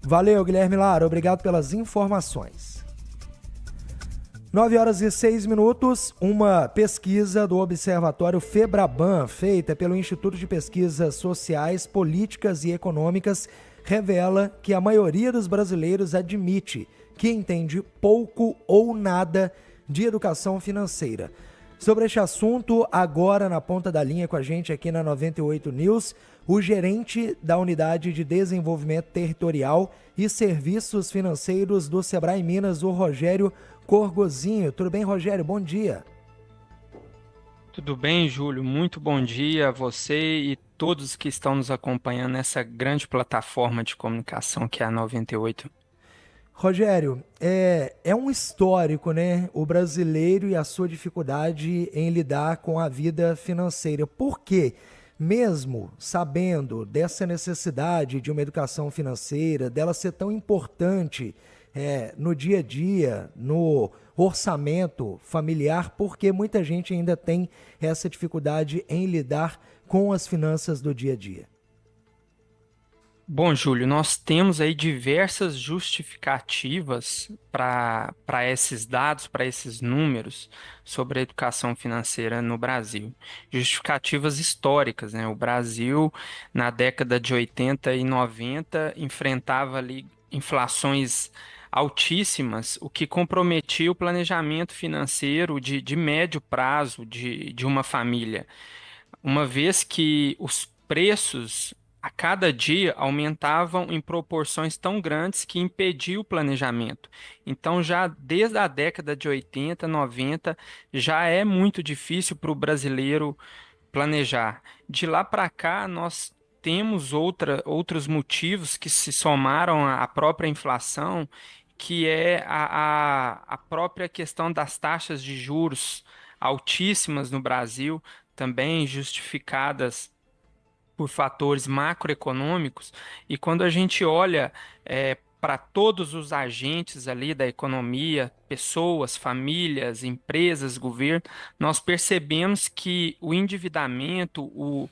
Valeu, Guilherme Lara. Obrigado pelas informações. 9h06, uma pesquisa do Observatório Febraban, feita pelo Instituto de Pesquisas Sociais, Políticas e Econômicas, revela que a maioria dos brasileiros admite que entende pouco ou nada de educação financeira. Sobre este assunto, agora na ponta da linha com a gente aqui na 98 News, o gerente da Unidade de Desenvolvimento Territorial e Serviços Financeiros do Sebrae Minas, o Rogério Corgozinho. Tudo bem, Rogério? Bom dia. Tudo bem, Júlio? Muito bom dia a você e todos que estão nos acompanhando nessa grande plataforma de comunicação que é a 98. Rogério, é um histórico, né? O brasileiro e a sua dificuldade em lidar com a vida financeira. Por quê? Mesmo sabendo dessa necessidade de uma educação financeira, dela ser tão importante no dia a dia, no orçamento familiar, porque muita gente ainda tem essa dificuldade em lidar com as finanças do dia a dia. Bom, Júlio, nós temos aí diversas justificativas para esses dados, para esses números sobre a educação financeira no Brasil. Justificativas históricas, né? O Brasil, na década de 80 e 90, enfrentava ali inflações altíssimas, o que comprometia o planejamento financeiro de médio prazo de uma família, uma vez que os preços a cada dia aumentavam em proporções tão grandes que impediu o planejamento. Então, já desde a década de 80, 90, já é muito difícil para o brasileiro planejar. De lá para cá, nós temos outros motivos que se somaram à própria inflação, que é a própria questão das taxas de juros altíssimas no Brasil, também justificadas por fatores macroeconômicos, e quando a gente olha para todos os agentes ali da economia, pessoas, famílias, empresas, governo, nós percebemos que o endividamento,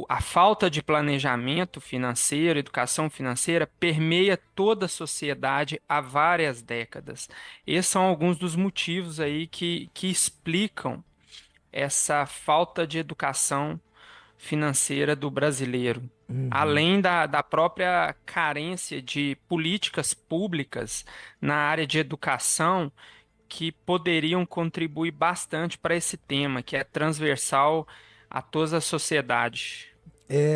a falta de planejamento financeiro, educação financeira, permeia toda a sociedade há várias décadas. Esses são alguns dos motivos aí que explicam essa falta de educação financeira do brasileiro, Uhum. além da própria carência de políticas públicas na área de educação que poderiam contribuir bastante para esse tema, que é transversal a toda a sociedade.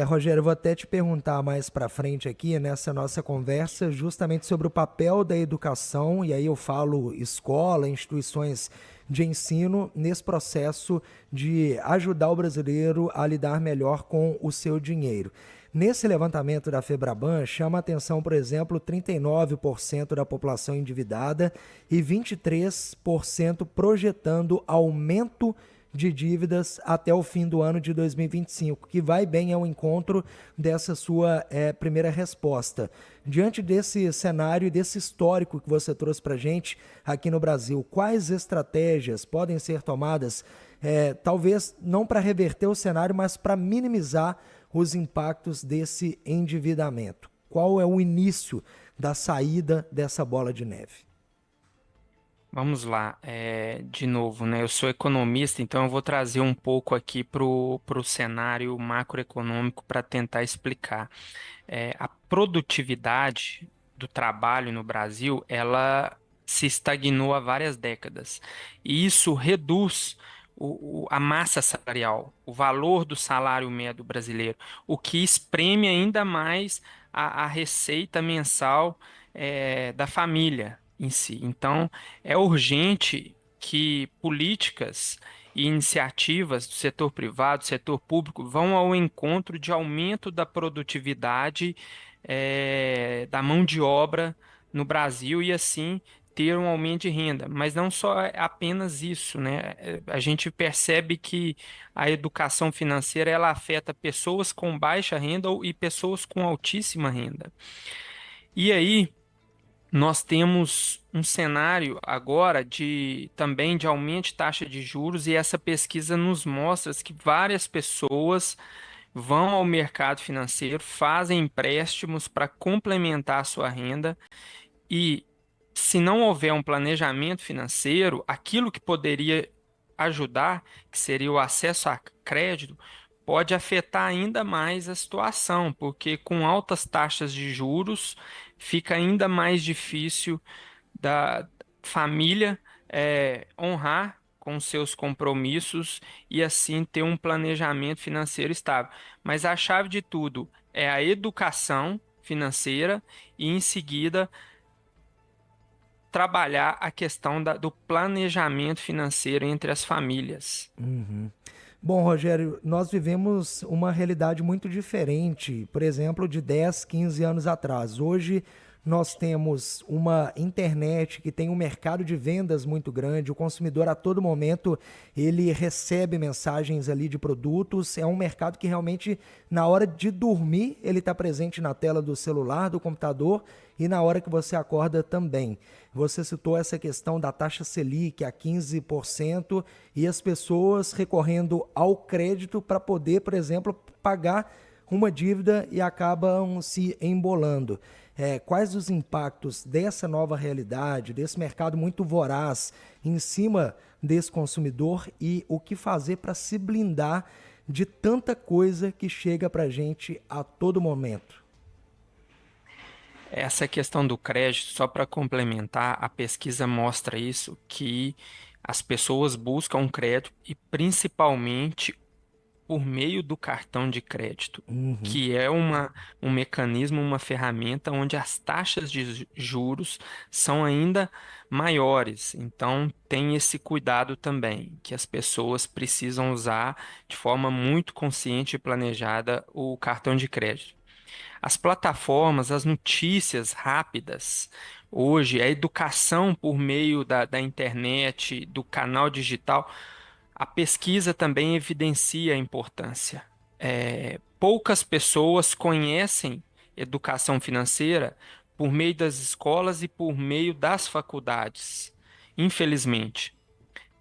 Rogério, eu vou até te perguntar mais para frente aqui nessa nossa conversa justamente sobre o papel da educação, e aí eu falo escola, instituições de ensino, nesse processo de ajudar o brasileiro a lidar melhor com o seu dinheiro. Nesse levantamento da Febraban, chama a atenção, por exemplo, 39% da população endividada e 23% projetando aumento de dívidas até o fim do ano de 2025, que vai bem ao encontro dessa sua primeira resposta. Diante desse cenário e desse histórico que você trouxe para a gente aqui no Brasil, quais estratégias podem ser tomadas, talvez não para reverter o cenário, mas para minimizar os impactos desse endividamento? Qual é o início da saída dessa bola de neve? Vamos lá, de novo, né? Eu sou economista, então eu vou trazer um pouco aqui para o cenário macroeconômico para tentar explicar. A produtividade do trabalho no Brasil, ela se estagnou há várias décadas. E isso reduz a massa salarial, o valor do salário médio brasileiro, o que espreme ainda mais a receita mensal, da família em si. Então, é urgente que políticas e iniciativas do setor privado, do setor público, vão ao encontro de aumento da produtividade, da mão de obra no Brasil e assim ter um aumento de renda. Mas não só apenas isso, né? A gente percebe que a educação financeira ela afeta pessoas com baixa renda e pessoas com altíssima renda. E aí nós temos um cenário agora de também de aumento de taxa de juros, e essa pesquisa nos mostra que várias pessoas vão ao mercado financeiro, fazem empréstimos para complementar a sua renda e, se não houver um planejamento financeiro, aquilo que poderia ajudar, que seria o acesso a crédito, pode afetar ainda mais a situação, porque com altas taxas de juros fica ainda mais difícil da família honrar com seus compromissos e assim ter um planejamento financeiro estável. Mas a chave de tudo é a educação financeira e, em seguida, trabalhar a questão do planejamento financeiro entre as famílias. Uhum. Bom, Rogério, nós vivemos uma realidade muito diferente, por exemplo, de 10, 15 anos atrás. Hoje nós temos uma internet que tem um mercado de vendas muito grande, o consumidor a todo momento ele recebe mensagens ali de produtos, é um mercado que realmente na hora de dormir ele está presente na tela do celular, do computador e na hora que você acorda também. Você citou essa questão da taxa Selic a 15% e as pessoas recorrendo ao crédito para poder, por exemplo, pagar uma dívida e acabam se embolando. Quais os impactos dessa nova realidade, desse mercado muito voraz em cima desse consumidor e o que fazer para se blindar de tanta coisa que chega para a gente a todo momento? Essa questão do crédito, só para complementar, a pesquisa mostra isso, que as pessoas buscam crédito e principalmente por meio do cartão de crédito, Uhum. que é um mecanismo, uma ferramenta onde as taxas de juros são ainda maiores. Então, tem esse cuidado também, que as pessoas precisam usar de forma muito consciente e planejada o cartão de crédito. As plataformas, as notícias rápidas, hoje, a educação por meio da internet, do canal digital, a pesquisa também evidencia a importância. Poucas pessoas conhecem educação financeira por meio das escolas e por meio das faculdades, infelizmente.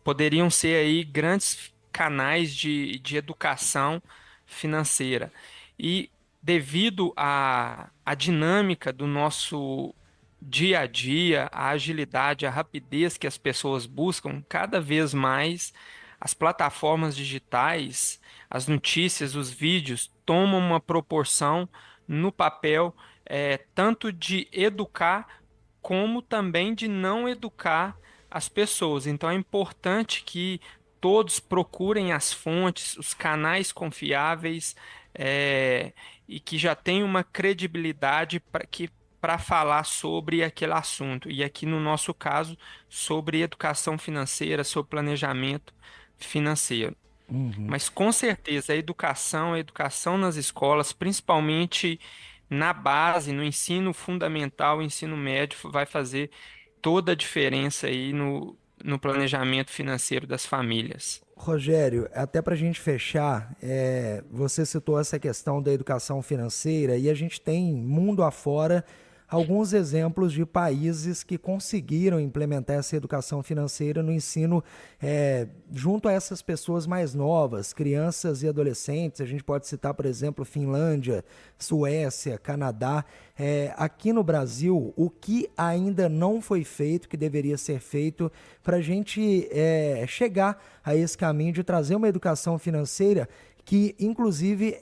Poderiam ser aí grandes canais de educação financeira. E devido à dinâmica do nosso dia a dia, a agilidade, a rapidez que as pessoas buscam, cada vez mais as plataformas digitais, as notícias, os vídeos tomam uma proporção no papel, tanto de educar como também de não educar as pessoas. Então é importante que todos procurem as fontes, os canais confiáveis, e que já tenham uma credibilidade para falar sobre aquele assunto. E aqui no nosso caso, sobre educação financeira, sobre planejamento financeiro. Uhum. Mas com certeza a educação nas escolas, principalmente na base, no ensino fundamental, ensino médio, vai fazer toda a diferença aí no planejamento financeiro das famílias. Rogério, até para a gente fechar, você citou essa questão da educação financeira e a gente tem, mundo afora, alguns exemplos de países que conseguiram implementar essa educação financeira no ensino junto a essas pessoas mais novas, crianças e adolescentes. A gente pode citar, por exemplo, Finlândia, Suécia, Canadá. Aqui no Brasil, o que ainda não foi feito, que deveria ser feito para a gente chegar a esse caminho de trazer uma educação financeira que, inclusive,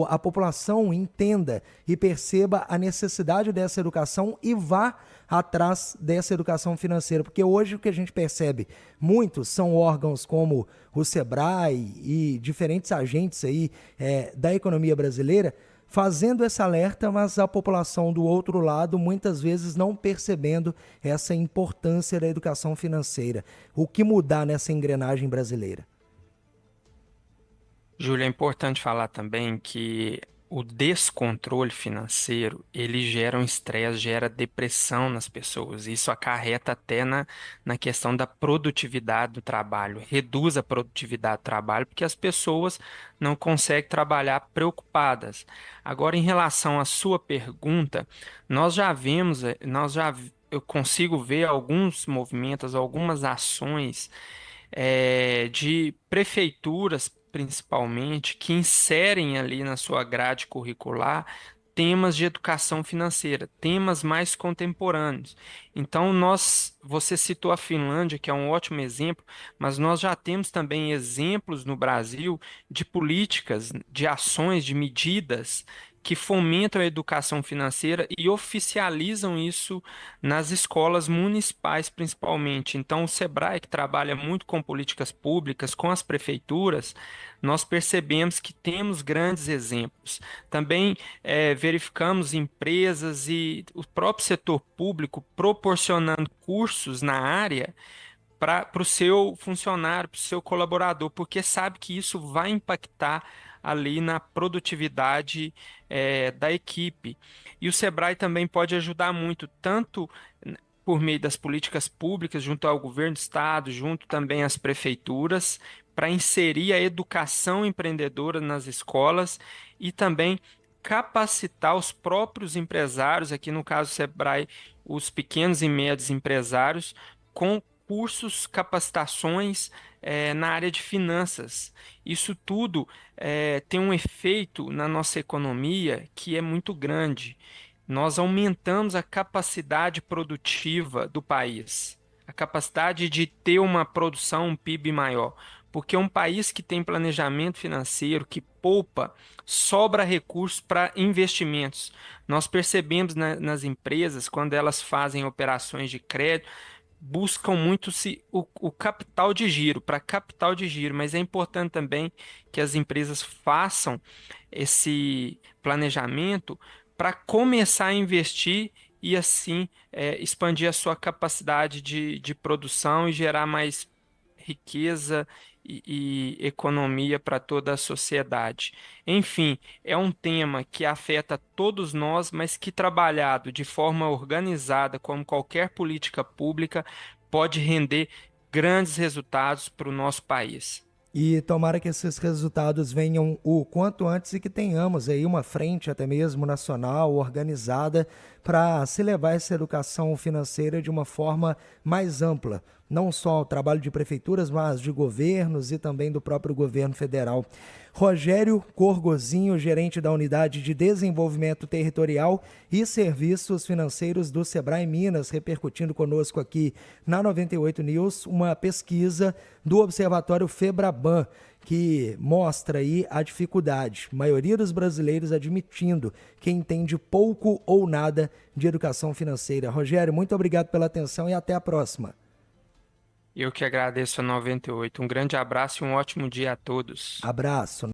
a população entenda e perceba a necessidade dessa educação e vá atrás dessa educação financeira, porque hoje o que a gente percebe, muitos são órgãos como o Sebrae e diferentes agentes aí da economia brasileira fazendo esse alerta, mas a população do outro lado muitas vezes não percebendo essa importância da educação financeira. O que mudar nessa engrenagem brasileira? Júlia, é importante falar também que o descontrole financeiro, ele gera um estresse, gera depressão nas pessoas. Isso acarreta até na questão da produtividade do trabalho, reduz a produtividade do trabalho, porque as pessoas não conseguem trabalhar preocupadas. Agora, em relação à sua pergunta, nós já vimos, eu consigo ver alguns movimentos, algumas ações de prefeituras principalmente, que inserem ali na sua grade curricular temas de educação financeira, temas mais contemporâneos. Então, você citou a Finlândia, que é um ótimo exemplo, mas nós já temos também exemplos no Brasil de políticas, de ações, de medidas que fomentam a educação financeira e oficializam isso nas escolas municipais, principalmente. Então, o Sebrae, que trabalha muito com políticas públicas, com as prefeituras, nós percebemos que temos grandes exemplos. Também verificamos empresas e o próprio setor público proporcionando cursos na área para o seu funcionário, para o seu colaborador, porque sabe que isso vai impactar ali na produtividade da equipe. E o Sebrae também pode ajudar muito, tanto por meio das políticas públicas, junto ao governo do estado, junto também às prefeituras, para inserir a educação empreendedora nas escolas e também capacitar os próprios empresários, aqui no caso do Sebrae, os pequenos e médios empresários, com cursos, capacitações na área de finanças. Isso tudo tem um efeito na nossa economia que é muito grande. Nós aumentamos a capacidade produtiva do país, a capacidade de ter uma produção, um PIB maior. Porque um país que tem planejamento financeiro, que poupa, sobra recursos para investimentos. Nós percebemos nas empresas, quando elas fazem operações de crédito, buscam muito o capital de giro, para capital de giro, mas é importante também que as empresas façam esse planejamento para começar a investir e assim expandir a sua capacidade de produção e gerar mais riqueza e economia para toda a sociedade. Enfim, é um tema que afeta todos nós, mas que trabalhado de forma organizada, como qualquer política pública, pode render grandes resultados para o nosso país. E tomara que esses resultados venham o quanto antes e que tenhamos aí uma frente até mesmo nacional organizada para se levar essa educação financeira de uma forma mais ampla, não só ao trabalho de prefeituras, mas de governos e também do próprio governo federal. Rogério Corgozinho, gerente da Unidade de Desenvolvimento Territorial e Serviços Financeiros do Sebrae Minas, repercutindo conosco aqui na 98 News, uma pesquisa do Observatório Febraban, que mostra aí a dificuldade. A maioria dos brasileiros admitindo que entende pouco ou nada de educação financeira. Rogério, muito obrigado pela atenção e até a próxima. Eu que agradeço a 98. Um grande abraço e um ótimo dia a todos. Abraço.